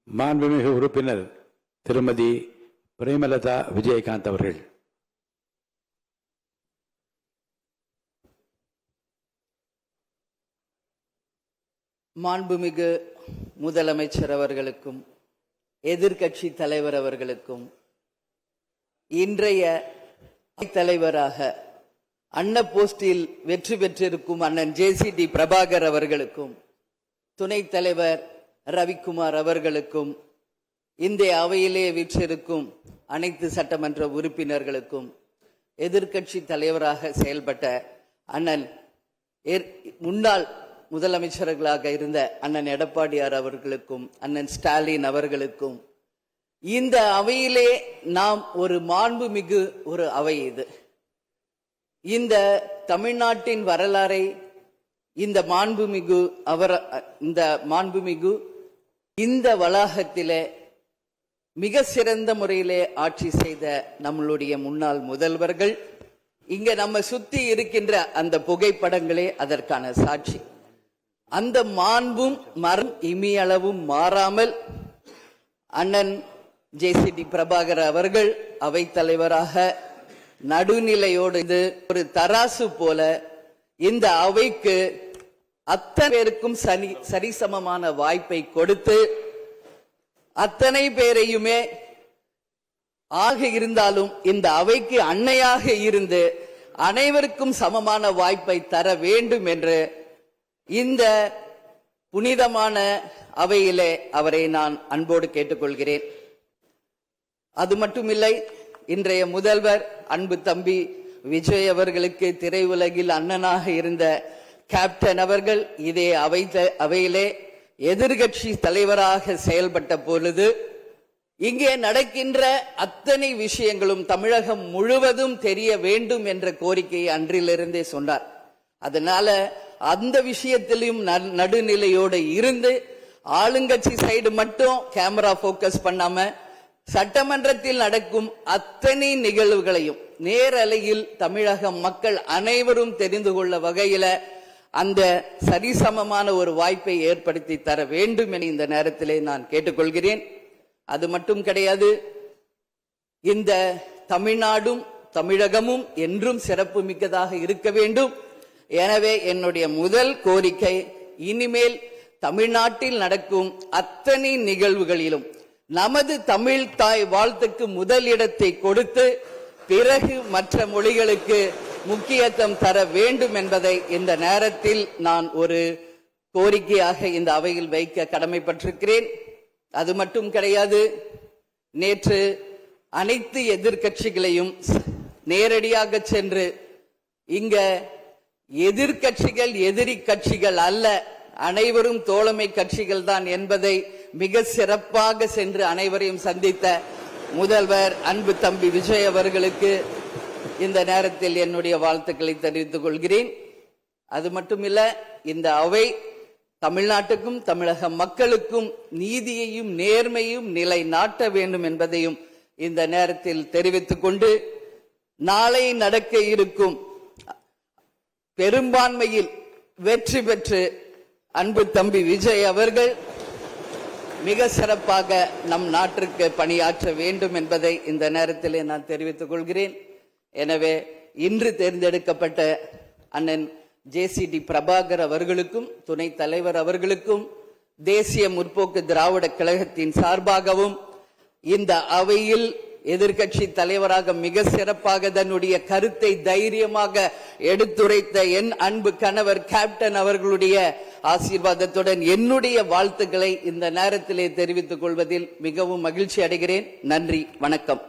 மாண்புமிகு உறுப்பினர் திருமதி பிரேமலதா விஜயகாந்த் அவர்கள். மாண்புமிகு முதலமைச்சர் அவர்களுக்கும் எதிர்க்கட்சி தலைவர் அவர்களுக்கும் இன்றைய தலைவராக அன்ன போஸ்டில் வெற்றி பெற்றிருக்கும் அண்ணன் JCD பிரபாகர் அவர்களுக்கும் துணைத் தலைவர் ரவிக்குமார் அவர்களுக்கும் இந்த அவையிலே வீற்றிருக்கும் அனைத்து சட்டமன்ற உறுப்பினர்களுக்கும் எதிர்க்கட்சி தலைவராக செயல்பட்ட அண்ணன் முன்னாள் முதலமைச்சர்களாக இருந்த அண்ணன் எடப்பாடியார் அவர்களுக்கும் அண்ணன் ஸ்டாலின் அவர்களுக்கும் இந்த அவையிலே நாம் ஒரு மாண்புமிகு ஒரு அவை இது. இந்த தமிழ்நாட்டின் வரலாறை இந்த மாண்புமிகு இந்த வளாகத்திலே மிக சிறந்த முறையிலே ஆட்சி செய்த நம்மளுடைய முன்னாள் முதல்வர்கள் இங்க நம்ம சுத்தி இருக்கின்ற அந்த புகைப்படங்களே அதற்கான சாட்சி. அந்த மாண்பும் மரம் இமியளவும் மாறாமல் அண்ணன் JCD பிரபாகர் அவர்கள் அவைத் தலைவராக நடுநிலையோடு ஒரு தராசு போல இந்த அவைக்கு அத்தனை பேருக்கும் சரிசமமான வாய்ப்பை கொடுத்து அத்தனை பேரையுமே ஆக இருந்தாலும் இந்த அவைக்கு அன்னையாக இருந்து அனைவருக்கும் சமமான வாய்ப்பை தர வேண்டும் என்று இந்த புனிதமான அவையிலே அவரை நான் அன்போடு கேட்டுக்கொள்கிறேன். அது மட்டுமில்லை, இன்றைய முதல்வர் அன்பு தம்பி விஜய் அவர்களுக்கு திரையுலகில் அண்ணனாக இருந்த கேப்டன் அவர்கள் இதே அவையிலே எதிர்கட்சி தலைவராக செயல்பட்ட பொழுது இங்கே நடக்கின்ற அத்தனை விஷயங்களும் தமிழகம் முழுவதும் தெரிய வேண்டும் என்ற கோரிக்கையை அன்றிலிருந்தே சொன்னார். அதனால அந்த விஷயத்திலும் நடுநிலையோடு இருந்து ஆளுங்கட்சி சைடு மட்டும் கேமரா போக்கஸ் பண்ணாம சட்டமன்றத்தில் நடக்கும் அத்தனை நிகழ்வுகளையும் நேரலையில் தமிழக மக்கள் அனைவரும் தெரிந்து கொள்ள வகையில அந்த சரிசமமான ஒரு வாய்ப்பை ஏற்படுத்தி தர வேண்டும் என இந்த நேரத்திலே நான் கேட்டுக்கொள்கிறேன். அது மட்டும் கிடையாது, இந்த தமிழ்நாடும் தமிழகமும் என்றும் சிறப்பு மிக்கதாக இருக்க வேண்டும். எனவே என்னுடைய முதல் கோரிக்கை, இனிமேல் தமிழ்நாட்டில் நடக்கும் அத்தனை நிகழ்வுகளிலும் நமது தமிழ் தாய் வாழ்த்துக்கு முதல் இடத்தை கொடுத்து பிறகு மற்ற மொழிகளுக்கு முக்கியத்துவம் தர வேண்டும் என்பதை இந்த நேரத்தில் நான் ஒரு கோரிக்கையாக இந்த அவையில் வைக்க கடமைப்பட்டிருக்கிறேன். அது மட்டும் கிடையாது, நேற்று அனைத்து எதிர்க்கட்சிகளையும் நேரடியாக சென்று இங்க எதிர்கட்சிகள் எதிரி கட்சிகள் அல்ல, அனைவரும் தோழமை கட்சிகள் தான் என்பதை மிக சிறப்பாக சென்று அனைவரையும் சந்தித்த முதல்வர் அன்பு தம்பி விஜய் அவர்களுக்கு இந்த நேரத்தில் என்னுடைய வாழ்த்துக்களை தெரிவித்துக் கொள்கிறேன். அது மட்டுமில்ல, இந்த அவை தமிழ்நாட்டுக்கும் தமிழக மக்களுக்கும் நீதியையும் நேர்மையும் நிலைநாட்ட வேண்டும் என்பதையும் இந்த நேரத்தில் தெரிவித்துக் கொண்டு, நாளை நடக்க இருக்கும் பெரும்பான்மையில் வெற்றி பெற்று அன்பு தம்பி விஜய் அவர்கள் மிக சிறப்பாக நம் நாட்டிற்கு பணியாற்ற வேண்டும் என்பதை இந்த நேரத்திலே நான் தெரிவித்துக் கொள்கிறேன். எனவே இன்று தேர்ந்தெடுக்கப்பட்ட அண்ணன் JCD பிரபாகர் அவர்களுக்கும் துணைத் தலைவர் அவர்களுக்கும் தேசிய முற்போக்கு திராவிட கழகத்தின் சார்பாகவும் இந்த அவையில் எதிர்கட்சி தலைவராக மிக சிறப்பாக தன்னுடைய கருத்தை தைரியமாக எடுத்துரைத்த என் அன்பு கணவர் கேப்டன் அவர்களுடைய ஆசீர்வாதத்துடன் என்னுடைய வாழ்த்துக்களை இந்த நேரத்திலே தெரிவித்துக் கொள்வதில் மிகவும் மகிழ்ச்சி அடைகிறேன். நன்றி, வணக்கம்.